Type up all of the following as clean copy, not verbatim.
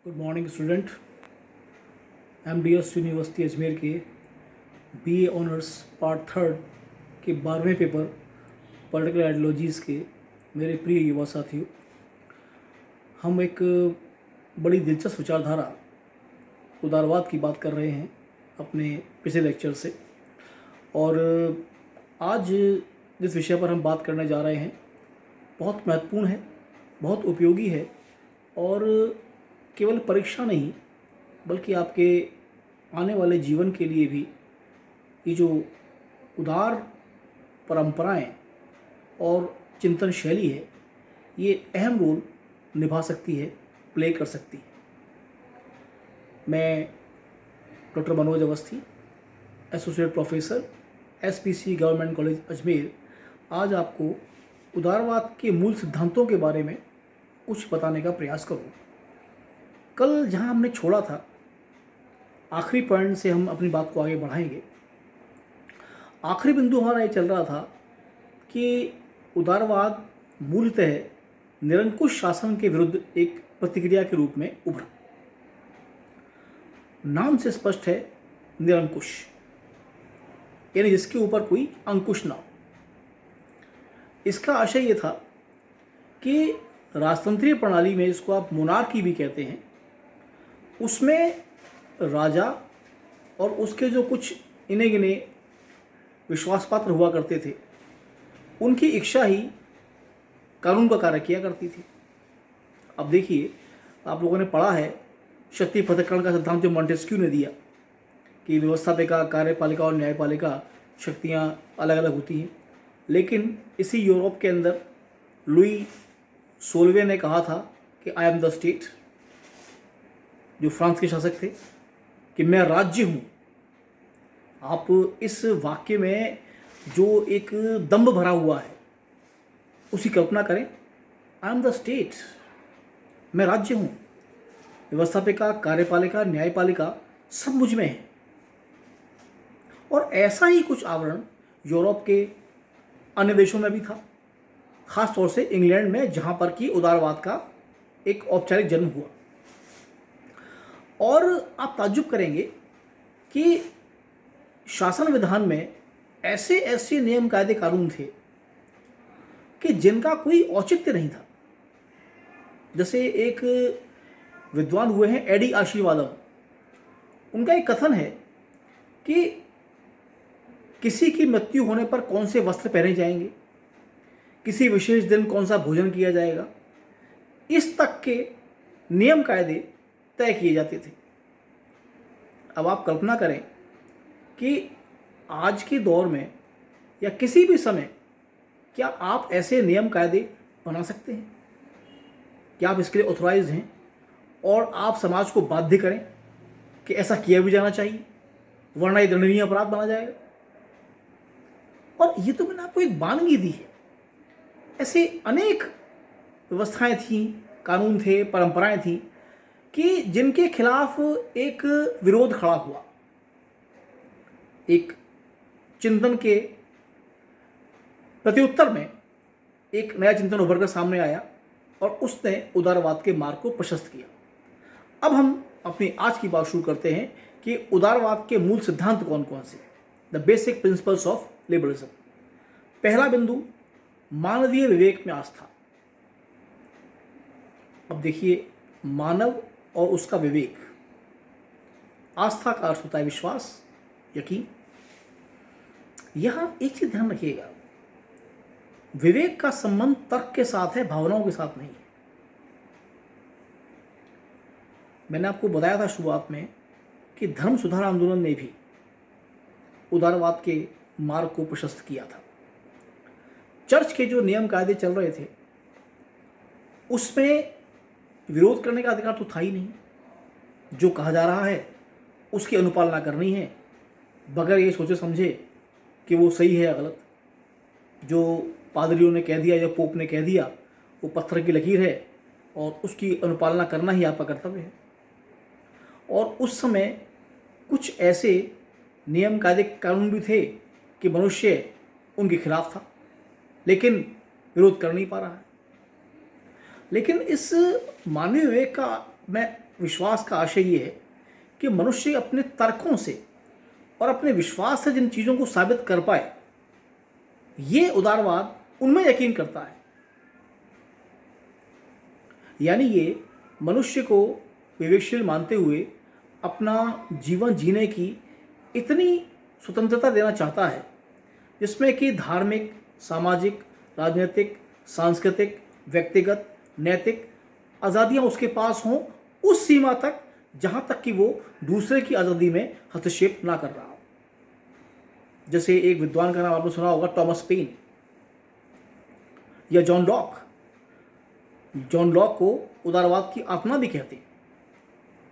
Good morning student. MDS university Ajmer के BA honours part third के 12वें paper political ideologies के मेरे प्रिय युवा साथियों, हम एक बड़ी दिलचस्प विचारधारा उदारवाद की बात कर रहे हैं अपने पिछले लेक्चर से। और आज जिस विषय पर हम बात करने जा रहे हैं बहुत महत्वपूर्ण है, बहुत उपयोगी है और केवल परीक्षा नहीं बल्कि आपके आने वाले जीवन के लिए भी ये जो उदार परंपराएं और चिंतन शैली है ये अहम रोल निभा सकती है, प्ले कर सकती है। मैं doctor Manoj Awasthi, associate professor SPC government college Ajmer, आज आपको उदारवाद के मूल सिद्धांतों के बारे में कुछ बताने का प्रयास करूँ। कल जहाँ हमने छोड़ा था, आखिरी पॉइंट से हम अपनी बात को आगे बढ़ाएंगे। आखिरी बिंदु हमारा ये चल रहा था कि उदारवाद मूलतः निरंकुश शासन के विरुद्ध एक प्रतिक्रिया के रूप में उभरा। नाम से स्पष्ट है, निरंकुश, यानी जिसके ऊपर कोई अंकुश ना हो। इसका आशय ये था कि राजतंत्रीय प्रणाली में, जिसको आप मोनार्की भी कहते हैं, उसमें राजा और उसके जो कुछ इने गिने विश्वास पात्र हुआ करते थे, उनकी इच्छा ही कानून का कार्य किया करती थी। अब देखिए, आप लोगों ने पढ़ा है शक्ति पृथक्करण का सिद्धांत जो मॉन्टेस्क्यू ने दिया कि व्यवस्थापिका, कार्यपालिका और न्यायपालिका शक्तियाँ अलग अलग होती हैं। लेकिन इसी यूरोप के अंदर लुई 16वें ने कहा था कि आई एम द स्टेट, जो फ्रांस के शासक थे, कि मैं राज्य हूँ। आप इस वाक्य में जो एक दंभ भरा हुआ है उसकी कल्पना करें। आई एम द स्टेट, मैं राज्य हूँ। व्यवस्थापिका, कार्यपालिका, न्यायपालिका सब मुझ में है। और ऐसा ही कुछ आवरण यूरोप के अन्य देशों में भी था, खास तौर से इंग्लैंड में, जहाँ पर कि उदारवाद का एक औपचारिक जन्म हुआ। और आप ताज्जुब करेंगे कि शासन विधान में ऐसे ऐसे नियम कायदे कानून थे कि जिनका कोई औचित्य नहीं था। जैसे एक विद्वान हुए हैं एडी आशीर्वादम, उनका एक कथन है कि किसी की मृत्यु होने पर कौन से वस्त्र पहने जाएंगे, किसी विशेष दिन कौन सा भोजन किया जाएगा, इस तक के नियम कायदे तय किए जाते थे। अब आप कल्पना करें कि आज के दौर में या किसी भी समय क्या आप ऐसे नियम कायदे बना सकते हैं? क्या आप इसके लिए ऑथोराइज्ड हैं और आप समाज को बाध्य करें कि ऐसा किया भी जाना चाहिए, वरना ये दंडनीय अपराध बना जाएगा? और ये तो मैंने आपको एक बानगी दी है। ऐसे अनेक व्यवस्थाएं थीं, कानून थे, परंपराएं थीं कि जिनके खिलाफ एक विरोध खड़ा हुआ। एक चिंतन के प्रत्युत्तर में एक नया चिंतन उभर कर सामने आया और उसने उदारवाद के मार्ग को प्रशस्त किया। अब हम अपनी आज की बात शुरू करते हैं कि उदारवाद के मूल सिद्धांत कौन कौन से हैं, the basic principles of liberalism. पहला बिंदु, मानवीय विवेक में आस्था। अब देखिए, मानव और उसका विवेक, आस्था का अर्थ होता है विश्वास, यकीन। यहां एक चीज ध्यान रखिएगा, विवेक का संबंध तर्क के साथ है, भावनाओं के साथ नहीं है। मैंने आपको बताया था शुरुआत में कि धर्म सुधार आंदोलन ने भी उदारवाद के मार्ग को प्रशस्त किया था। चर्च के जो नियम कायदे चल रहे थे उसमें विरोध करने का अधिकार तो था ही नहीं। जो कहा जा रहा है उसकी अनुपालना करनी है, बगैर ये सोचे समझे कि वो सही है या गलत। जो पादरियों ने कह दिया या पोप ने कह दिया वो पत्थर की लकीर है और उसकी अनुपालना करना ही आपका कर्तव्य है। और उस समय कुछ ऐसे नियम कायदे कानून भी थे कि मनुष्य उनके खिलाफ था, लेकिन विरोध कर नहीं पा रहा है। लेकिन इस मानवीय विवेक का में विश्वास का आशय ये है कि मनुष्य अपने तर्कों से और अपने विश्वास से जिन चीज़ों को साबित कर पाए, ये उदारवाद उनमें यकीन करता है। यानी ये मनुष्य को विवेकशील मानते हुए अपना जीवन जीने की इतनी स्वतंत्रता देना चाहता है जिसमें कि धार्मिक, सामाजिक, राजनीतिक, सांस्कृतिक, व्यक्तिगत, नैतिक आज़ादियाँ उसके पास हों, उस सीमा तक जहाँ तक कि वो दूसरे की आज़ादी में हस्तक्षेप ना कर रहा हो। जैसे एक विद्वान का नाम आपने सुना होगा, टॉमस पेन या जॉन लॉक। जॉन लॉक को उदारवाद की आत्मा भी कहते हैं,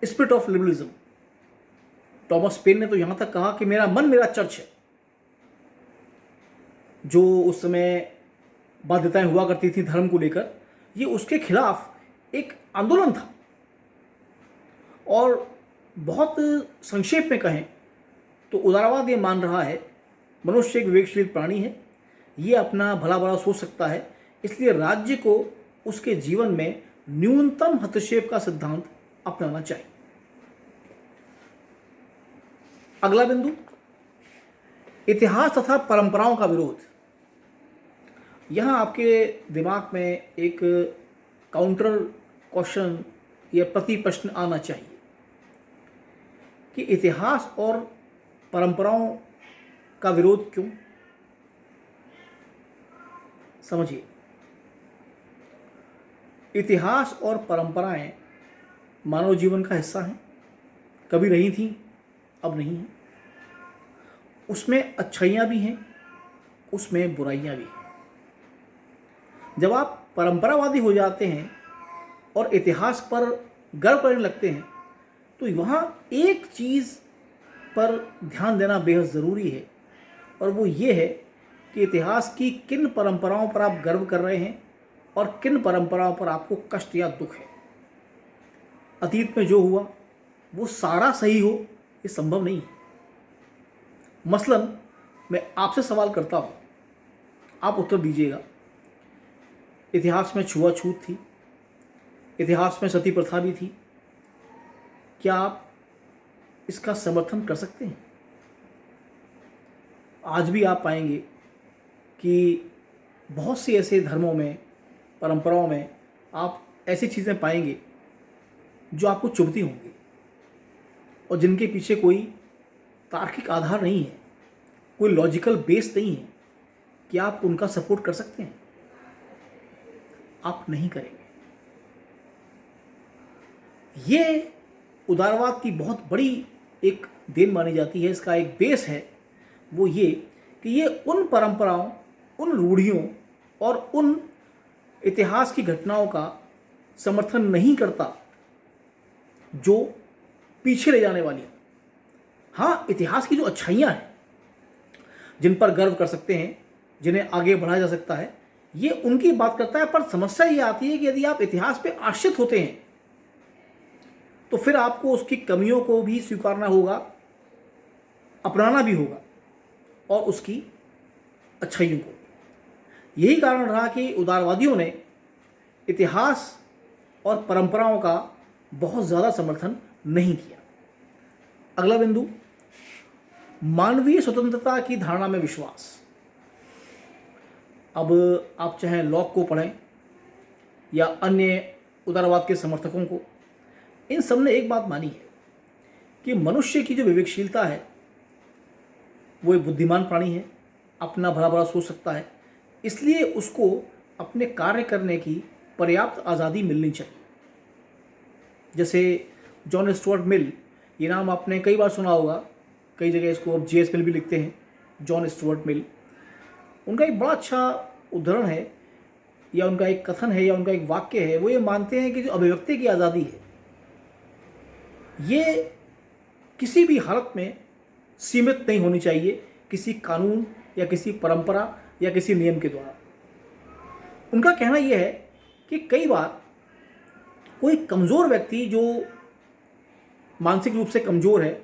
spirit of liberalism. Thomas Paine ने तो यहाँ तक कहा कि मेरा मन मेरा चर्च है। जो उस समय बाध्यताएं हुआ करती थी धर्म को लेकर, ये उसके खिलाफ एक आंदोलन था। और बहुत संक्षेप में कहें तो उदारवाद ये मान रहा है मनुष्य एक विवेकशील प्राणी है, ये अपना भला बुरा सोच सकता है, इसलिए राज्य को उसके जीवन में न्यूनतम हस्तक्षेप का सिद्धांत अपनाना चाहिए। अगला बिंदु, इतिहास तथा परंपराओं का विरोध। यहाँ आपके दिमाग में एक काउंटर क्वेश्चन या प्रति प्रश्न आना चाहिए कि इतिहास और परंपराओं का विरोध क्यों? समझिए, इतिहास और परंपराएं मानव जीवन का हिस्सा हैं, कभी रही थी, अब नहीं है। उसमें अच्छाइयाँ भी हैं, उसमें बुराइयाँ भी हैं। जब आप परंपरावादी हो जाते हैं और इतिहास पर गर्व करने लगते हैं तो वहाँ एक चीज़ पर ध्यान देना बेहद ज़रूरी है, और वो ये है कि इतिहास की किन परंपराओं पर आप गर्व कर रहे हैं और किन परंपराओं पर आपको कष्ट या दुख है। अतीत में जो हुआ वो सारा सही हो, ये संभव नहीं है। मसलन मैं आपसे सवाल करता हूँ, आप उत्तर दीजिएगा। इतिहास में छुआछूत थी, इतिहास में सती प्रथा भी थी, क्या आप इसका समर्थन कर सकते हैं? आज भी आप पाएंगे कि बहुत से ऐसे धर्मों में, परंपराओं में आप ऐसी चीज़ें पाएंगे जो आपको चुभती होंगी और जिनके पीछे कोई तार्किक आधार नहीं है, कोई लॉजिकल बेस नहीं है कि आप उनका सपोर्ट कर सकते हैं। आप नहीं करेंगे। ये उदारवाद की बहुत बड़ी एक देन मानी जाती है। इसका एक बेस है, वो ये कि ये उन परंपराओं, उन रूढ़ियों और उन इतिहास की घटनाओं का समर्थन नहीं करता जो पीछे ले जाने वाली है। हाँ, इतिहास की जो अच्छाइयाँ हैं, जिन पर गर्व कर सकते हैं, जिन्हें आगे बढ़ाया जा सकता है, ये उनकी बात करता है। पर समस्या ये आती है कि यदि आप इतिहास पे आश्रित होते हैं तो फिर आपको उसकी कमियों को भी स्वीकारना होगा, अपनाना भी होगा, और उसकी अच्छाइयों को। यही कारण रहा कि उदारवादियों ने इतिहास और परंपराओं का बहुत ज़्यादा समर्थन नहीं किया। अगला बिंदु, मानवीय स्वतंत्रता की धारणा में विश्वास। अब आप चाहे लॉक को पढ़ें या अन्य उदारवाद के समर्थकों को, इन सब ने एक बात मानी है कि मनुष्य की जो विवेकशीलता है वो एक बुद्धिमान प्राणी है, अपना भला भला सोच सकता है, इसलिए उसको अपने कार्य करने की पर्याप्त आज़ादी मिलनी चाहिए। जैसे जॉन स्टुअर्ट मिल, ये नाम आपने कई बार सुना होगा, कई जगह इसको अब जेएस मिल भी लिखते हैं, जॉन स्टुअर्ट मिल। उनका एक बड़ा अच्छा उदाहरण है, या उनका एक कथन है, या उनका एक वाक्य है। वो ये मानते हैं कि जो अभिव्यक्ति की आज़ादी है ये किसी भी हालत में सीमित नहीं होनी चाहिए किसी कानून या किसी परंपरा या किसी नियम के द्वारा। उनका कहना यह है कि कई बार कोई कमज़ोर व्यक्ति जो मानसिक रूप से कमज़ोर है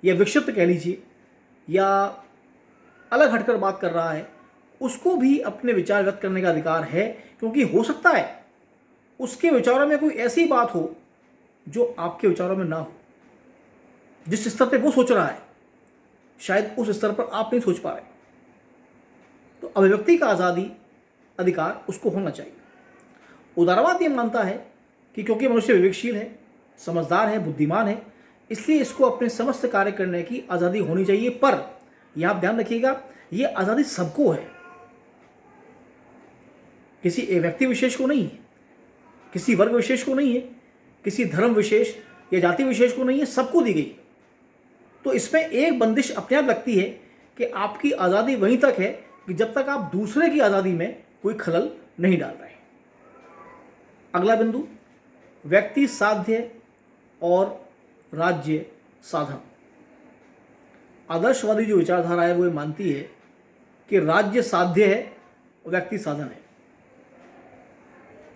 या विक्षिप्त कह लीजिए, या अलग हटकर बात कर रहा है, उसको भी अपने विचार व्यक्त करने का अधिकार है, क्योंकि हो सकता है उसके विचारों में कोई ऐसी बात हो जो आपके विचारों में ना हो। जिस स्तर पे वो सोच रहा है शायद उस स्तर पर आप नहीं सोच पा रहे। तो अभिव्यक्ति का आज़ादी अधिकार उसको होना चाहिए। उदारवाद ये मानता है कि क्योंकि मनुष्य विवेकशील है, समझदार है, बुद्धिमान है, इसलिए इसको अपने समस्त कार्य करने की आज़ादी होनी चाहिए। पर यह आप ध्यान रखिएगा, ये आज़ादी सबको है, किसी एक व्यक्ति विशेष को नहीं है, किसी वर्ग विशेष को नहीं है, किसी धर्म विशेष या जाति विशेष को नहीं है, सबको दी गई है। तो इसमें एक बंदिश अपने आप लगती है कि आपकी आज़ादी वहीं तक है कि जब तक आप दूसरे की आज़ादी में कोई खलल नहीं डाल रहे। अगला बिंदु, व्यक्ति साध्य और राज्य साधन। आदर्शवादी जो विचारधारा है वो ये मानती है कि राज्य साध्य है और व्यक्ति साधन है।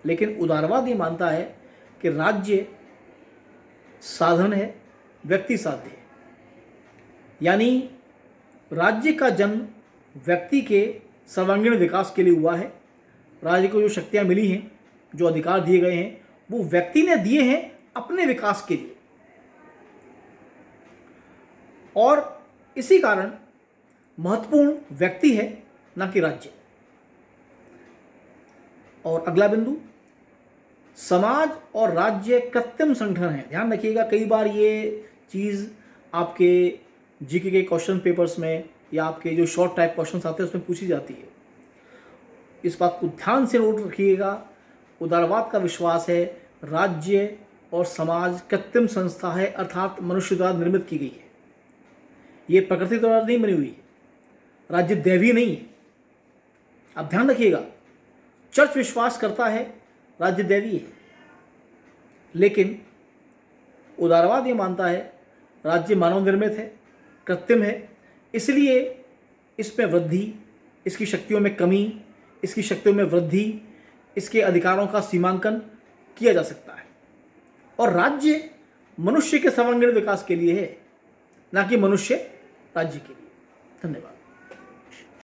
लेकिन उदारवाद ये मानता है कि राज्य साधन है, व्यक्ति साध्य है। यानी राज्य का जन्म व्यक्ति के सर्वांगीण विकास के लिए हुआ है। राज्य को जो शक्तियाँ मिली हैं, जो अधिकार दिए गए हैं, वो व्यक्ति ने दिए हैं अपने विकास के लिए। और इसी कारण महत्वपूर्ण व्यक्ति है, ना कि राज्य। और अगला बिंदु, समाज और राज्य कृत्रिम संगठन है। ध्यान रखिएगा, कई बार ये चीज़ आपके जीके के क्वेश्चन पेपर्स में या आपके जो शॉर्ट टाइप क्वेश्चन आते हैं उसमें पूछी जाती है। इस बात को ध्यान से नोट रखिएगा। उदारवाद का विश्वास है राज्य और समाज कृत्रिम संस्था है, अर्थात मनुष्य द्वारा निर्मित की गई है। ये प्रकृति द्वारा नहीं बनी हुई है। राज्य दैवीय नहीं है, आप ध्यान रखिएगा। चर्च विश्वास करता है राज्य दैवीय है, लेकिन उदारवाद ये मानता है राज्य मानव निर्मित है, कृत्रिम है, इसलिए इसमें वृद्धि, इसकी शक्तियों में कमी, इसकी शक्तियों में वृद्धि, इसके अधिकारों का सीमांकन किया जा सकता है। और राज्य मनुष्य के सर्वांगीण विकास के लिए है, ना कि मनुष्य राज्य के लिए। धन्यवाद।